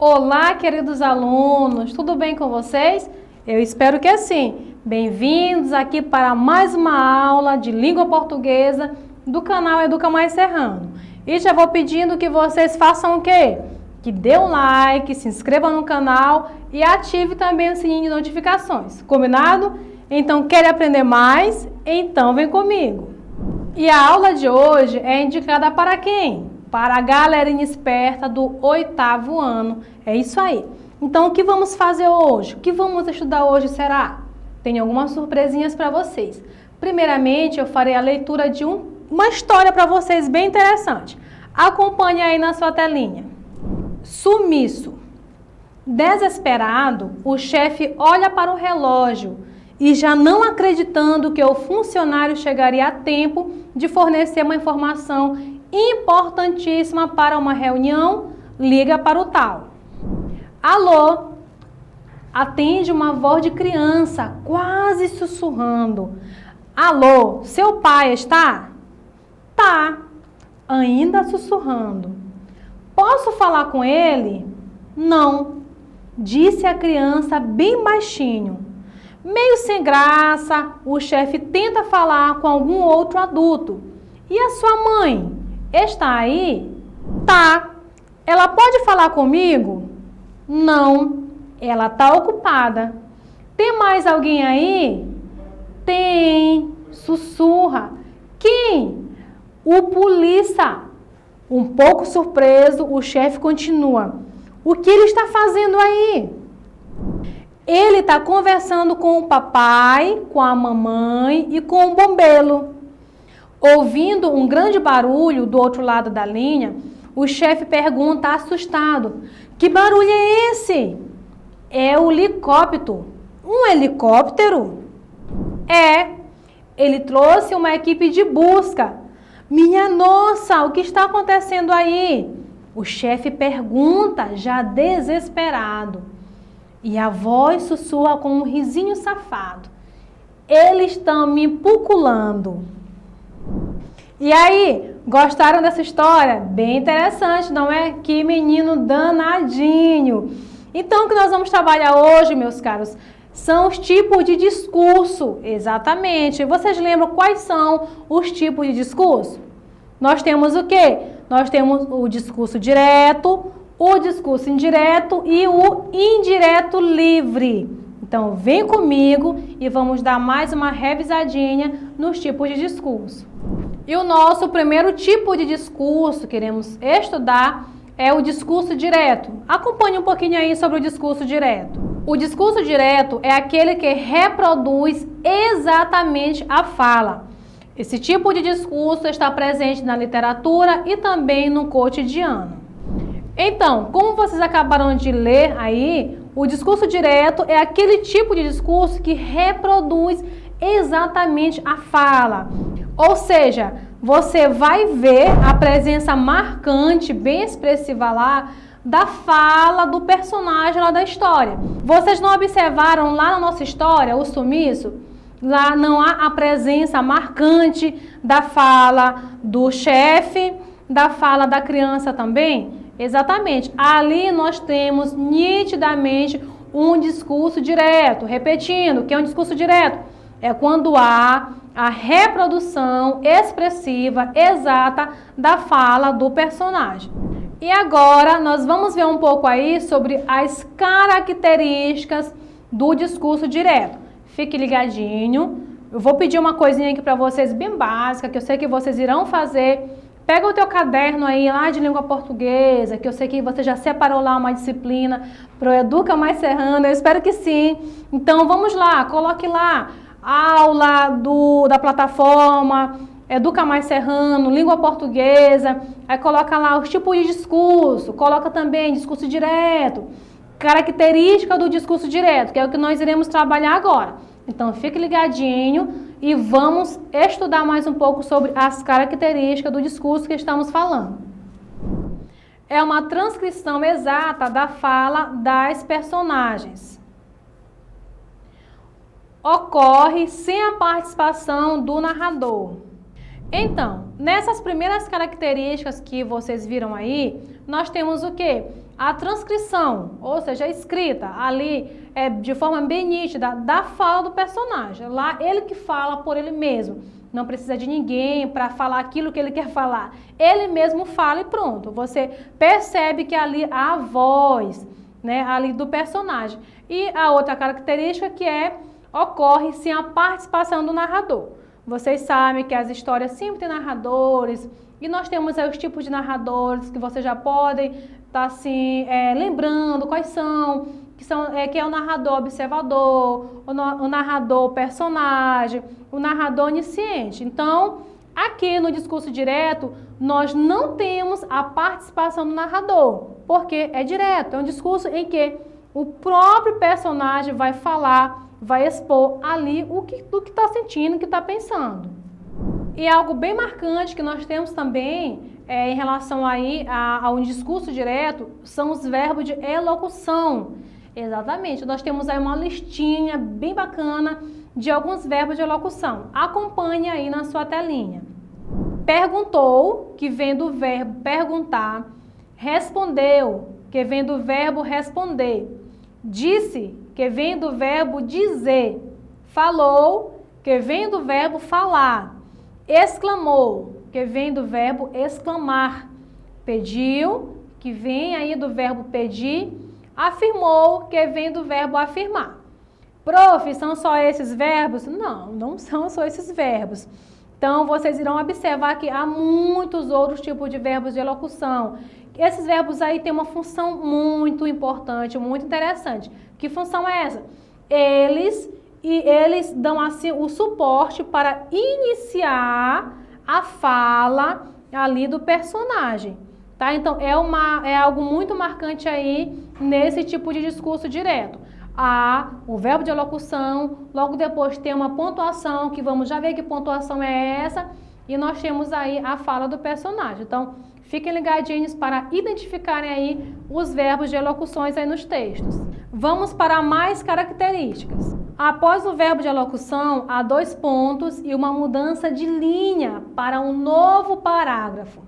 Olá, queridos alunos, tudo bem com vocês? Eu espero que sim. Bem-vindos aqui para mais uma aula de língua portuguesa do canal Educa Mais Serrano. E já vou pedindo que vocês façam o quê? Que dê um like, se inscreva no canal e ative também o sininho de notificações. Combinado? Então, quer aprender mais? Então vem comigo. E a aula de hoje é indicada para quem? Para a galerinha esperta do 8º ano. É isso aí. Então, o que vamos fazer hoje? O que vamos estudar hoje será? Tem algumas surpresinhas para vocês. Primeiramente, eu farei a leitura de uma história para vocês bem interessante. Acompanhe aí na sua telinha. Sumiço. Desesperado, o chefe olha para o relógio e, já não acreditando que o funcionário chegaria a tempo de fornecer uma informação importantíssima para uma reunião, liga para o tal. Alô? Atende uma voz de criança, quase sussurrando. Alô, seu pai está? Tá, ainda sussurrando. Posso falar com ele? Não, disse a criança bem baixinho. Meio sem graça, o chefe tenta falar com algum outro adulto. E a sua mãe? Está aí? Tá. Ela pode falar comigo? Não. Ela está ocupada. Tem mais alguém aí? Tem. Sussurra. Quem? O polícia. Um pouco surpreso, o chefe continua. O que ele está fazendo aí? Ele está conversando com o papai, com a mamãe e com o bombeiro. Ouvindo um grande barulho do outro lado da linha, o chefe pergunta assustado: que barulho é esse? É o helicóptero. Um helicóptero? É. Ele trouxe uma equipe de busca. Minha nossa, o que está acontecendo aí? O chefe pergunta, já desesperado. E a voz sussurra com um risinho safado. Eles estão me puculando. E aí, gostaram dessa história? Bem interessante, não é? Que menino danadinho! Então, o que nós vamos trabalhar hoje, meus caros, são os tipos de discurso. Exatamente. Vocês lembram quais são os tipos de discurso? Nós temos o quê? Nós temos o discurso direto, o discurso indireto e o indireto livre. Então, vem comigo e vamos dar mais uma revisadinha nos tipos de discurso. E o nosso primeiro tipo de discurso que queremos estudar é o discurso direto. Acompanhe um pouquinho aí sobre o discurso direto. O discurso direto é aquele que reproduz exatamente a fala. Esse tipo de discurso está presente na literatura e também no cotidiano. Então, como vocês acabaram de ler aí, o discurso direto é aquele tipo de discurso que reproduz exatamente a fala. Ou seja, você vai ver a presença marcante, bem expressiva lá, da fala do personagem lá da história. Vocês não observaram lá na nossa história, o sumiço? Lá não há a presença marcante da fala do chefe, da fala da criança também? Exatamente. Ali nós temos nitidamente um discurso direto. Repetindo, o que é um discurso direto? É quando há a reprodução expressiva exata da fala do personagem. E agora nós vamos ver um pouco aí sobre as características do discurso direto. Fique ligadinho. Eu vou pedir uma coisinha aqui para vocês bem básica, que eu sei que vocês irão fazer. Pega o teu caderno aí lá de língua portuguesa, que eu sei que você já separou lá uma disciplina para o Educa Mais Serrano, eu espero que sim. Então vamos lá, coloque lá aula da plataforma Educa Mais Serrano, língua portuguesa, aí coloca lá os tipos de discurso, coloca também discurso direto, característica do discurso direto, que é o que nós iremos trabalhar agora. Então fique ligadinho e vamos estudar mais um pouco sobre as características do discurso que estamos falando. É uma transcrição exata da fala das personagens. Ocorre sem a participação do narrador. Então, nessas primeiras características que vocês viram aí, nós temos o quê? a transcrição, ou seja, a escrita ali de forma bem nítida da fala do personagem. Lá ele que fala por ele mesmo. Não precisa de ninguém para falar aquilo que ele quer falar. Ele mesmo fala e pronto. Você percebe que ali há a voz, né, ali do personagem. E a outra característica que ocorre sem a participação do narrador. Vocês sabem que as histórias sempre têm narradores, e nós temos aí os tipos de narradores que vocês já podem estar assim, lembrando quais são, que é o narrador observador, o narrador personagem, o narrador onisciente. Então, aqui no discurso direto, nós não temos a participação do narrador, porque é direto, é um discurso em que o próprio personagem vai falar, vai expor ali do que está sentindo, o que está pensando. E algo bem marcante que nós temos também em relação aí ao discurso direto são os verbos de elocução. Exatamente, nós temos aí uma listinha bem bacana de alguns verbos de elocução. Acompanhe aí na sua telinha. Perguntou, que vem do verbo perguntar. Respondeu, que vem do verbo responder. Disse, que vem do verbo dizer. Falou, que vem do verbo falar. Exclamou, que vem do verbo exclamar. Pediu, que vem aí do verbo pedir. Afirmou, que vem do verbo afirmar. Prof, são só esses verbos? Não, não são só esses verbos. Então, vocês irão observar que há muitos outros tipos de verbos de elocução. Esses verbos aí têm uma função muito importante, muito interessante. Que função é essa? Eles dão assim o suporte para iniciar a fala ali do personagem, tá? Então, é algo muito marcante aí nesse tipo de discurso direto. Há o verbo de elocução, logo depois tem uma pontuação, que vamos já ver que pontuação é essa, e nós temos aí a fala do personagem. Então, fiquem ligadinhos para identificarem aí os verbos de elocuções aí nos textos. Vamos para mais características. Após o verbo de elocução, há 2 pontos e uma mudança de linha para um novo parágrafo.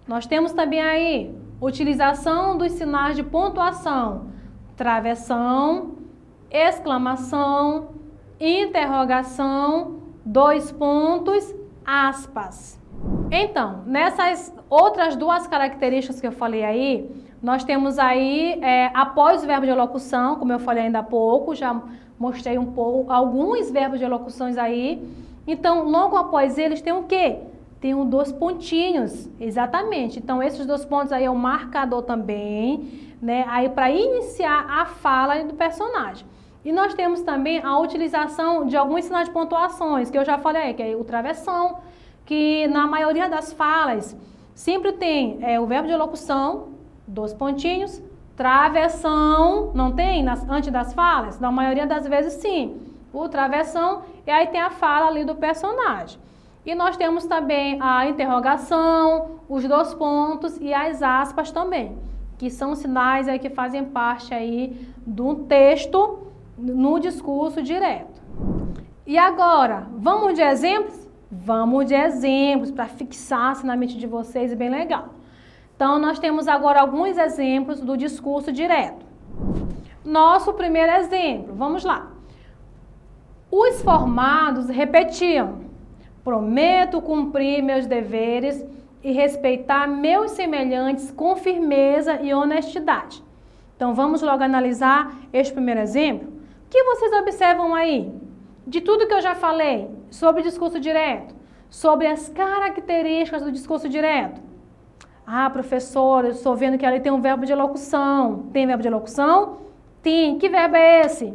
Nós temos também aí utilização dos sinais de pontuação, travessão, exclamação, interrogação, 2 pontos, aspas. Então, nessas outras 2 características que eu falei aí, nós temos aí, após o verbo de elocução, como eu falei ainda há pouco, já mostrei um pouco, alguns verbos de elocuções aí. Então, logo após eles tem o quê? Tem 2 pontinhos, exatamente. Então, esses 2 pontos aí é o marcador também, né? Aí para iniciar a fala do personagem. E nós temos também a utilização de alguns sinais de pontuações, que eu já falei aí, que é o travessão, que na maioria das falas sempre tem o verbo de elocução, 2 pontinhos, travessão, não tem antes das falas? Na maioria das vezes sim, o travessão, e aí tem a fala ali do personagem. E nós temos também a interrogação, os 2 pontos e as aspas também, que são sinais aí que fazem parte aí do texto no discurso direto. E agora, vamos de exemplos? Vamos de exemplos para fixar-se na mente de vocês, bem legal. Então, nós temos agora alguns exemplos do discurso direto. Nosso primeiro exemplo, vamos lá. Os formados repetiam: prometo cumprir meus deveres e respeitar meus semelhantes com firmeza e honestidade. Então, vamos logo analisar este primeiro exemplo. O que vocês observam aí? De tudo que eu já falei sobre discurso direto, sobre as características do discurso direto. Ah, professora, eu estou vendo que ali tem um verbo de elocução. Tem verbo de elocução? Tem. Que verbo é esse?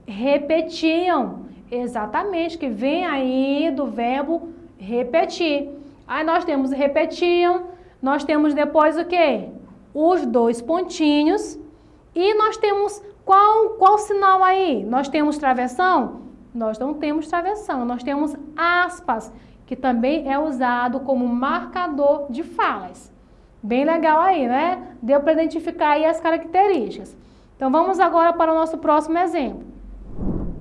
Repetiam. Exatamente, que vem aí do verbo repetir. Aí nós temos repetiam, nós temos depois o quê? Os 2 pontinhos. E nós temos qual sinal aí? Nós temos travessão? Nós não temos travessão, nós temos aspas, que também é usado como marcador de falas. Bem legal aí, né? Deu para identificar aí as características. Então, vamos agora para o nosso próximo exemplo.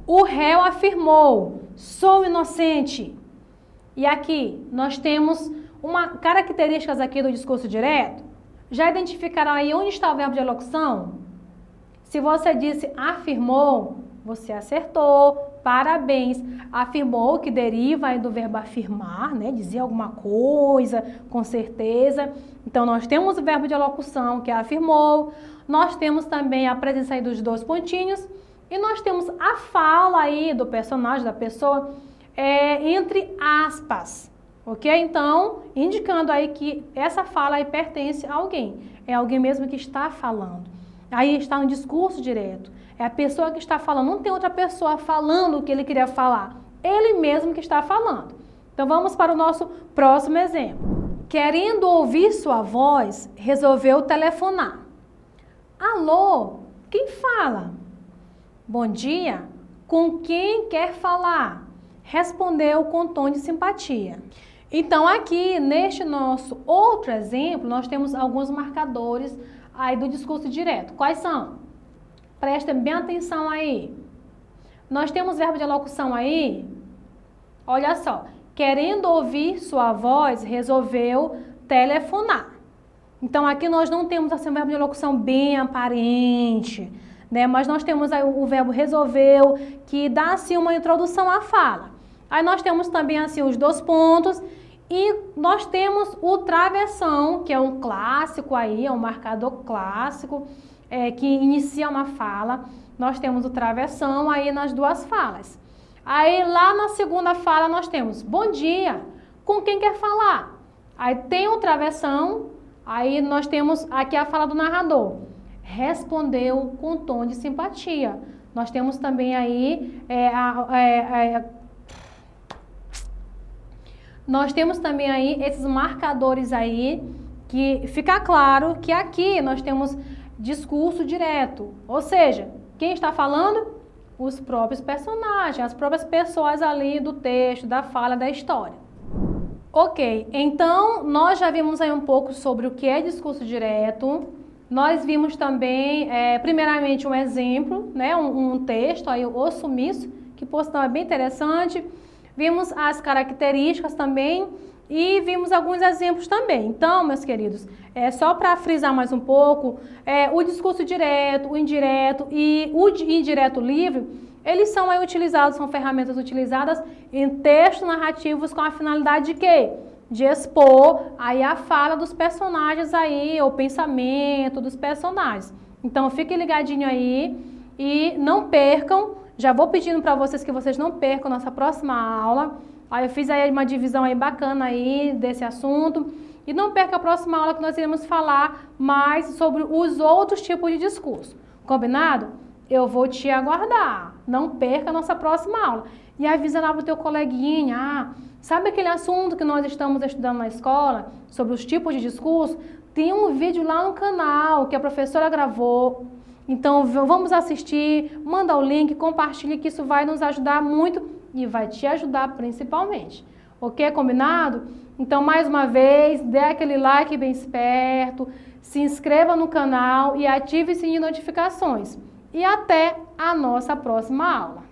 O réu afirmou: sou inocente. E aqui, nós temos uma características aqui do discurso direto. Já identificaram aí onde está o verbo de elocução? Se você disse afirmou, você acertou, parabéns. Afirmou, que deriva aí do verbo afirmar, né? Dizer alguma coisa, com certeza. Então, nós temos o verbo de elocução, que é afirmou. Nós temos também a presença aí dos dois pontinhos. E nós temos a fala aí do personagem, da pessoa, entre aspas. Ok? Então, indicando aí que essa fala aí pertence a alguém. É alguém mesmo que está falando. Aí está no discurso direto. É a pessoa que está falando. Não tem outra pessoa falando o que ele queria falar. Ele mesmo que está falando. Então, vamos para o nosso próximo exemplo. Querendo ouvir sua voz, resolveu telefonar. Alô? Quem fala? Bom dia. Com quem quer falar? Respondeu com tom de simpatia. Então, aqui, neste nosso outro exemplo, nós temos alguns marcadores aí do discurso direto. Quais são? Prestem bem atenção aí. Nós temos verbo de elocução aí. Olha só. Querendo ouvir sua voz, resolveu telefonar. Então, aqui nós não temos assim, um verbo de elocução bem aparente, né? Mas nós temos aí o verbo resolveu, que dá assim uma introdução à fala. Aí nós temos também assim os dois pontos e nós temos o travessão, que é um clássico aí, é um marcador clássico que inicia uma fala. Nós temos o travessão aí nas duas falas. Aí lá na segunda fala nós temos bom dia, com quem quer falar? Aí tem o travessão, aí nós temos aqui a fala do narrador. Respondeu com tom de simpatia. Nós temos também aí nós temos também aí esses marcadores aí que fica claro que aqui nós temos discurso direto. Ou seja, quem está falando? Os próprios personagens, as próprias pessoas ali do texto, da fala, da história. Ok, então nós já vimos aí um pouco sobre o que é discurso direto. Nós vimos também, primeiramente, um exemplo, né, um texto, aí, o sumiço, que por sinal é bem interessante. Vimos as características também e vimos alguns exemplos também. Então, meus queridos, só para frisar mais um pouco, o discurso direto, o indireto e o indireto livre, eles são aí utilizados, são ferramentas utilizadas em textos narrativos com a finalidade de quê? De expor aí a fala dos personagens aí, o pensamento dos personagens. Então, fiquem ligadinhos aí e não percam. Já vou pedindo para vocês que vocês não percam nossa próxima aula. Aí eu fiz aí uma divisão aí bacana aí desse assunto. E não perca a próxima aula que nós iremos falar mais sobre os outros tipos de discurso. Combinado? Eu vou te aguardar. Não perca a nossa próxima aula. E avisa lá pro teu coleguinha, sabe aquele assunto que nós estamos estudando na escola, sobre os tipos de discurso? Tem um vídeo lá no canal que a professora gravou. Então, vamos assistir, manda o link, compartilhe, que isso vai nos ajudar muito e vai te ajudar principalmente. Ok? Combinado? Então, mais uma vez, dê aquele like bem esperto, se inscreva no canal e ative o sininho de notificações. E até a nossa próxima aula.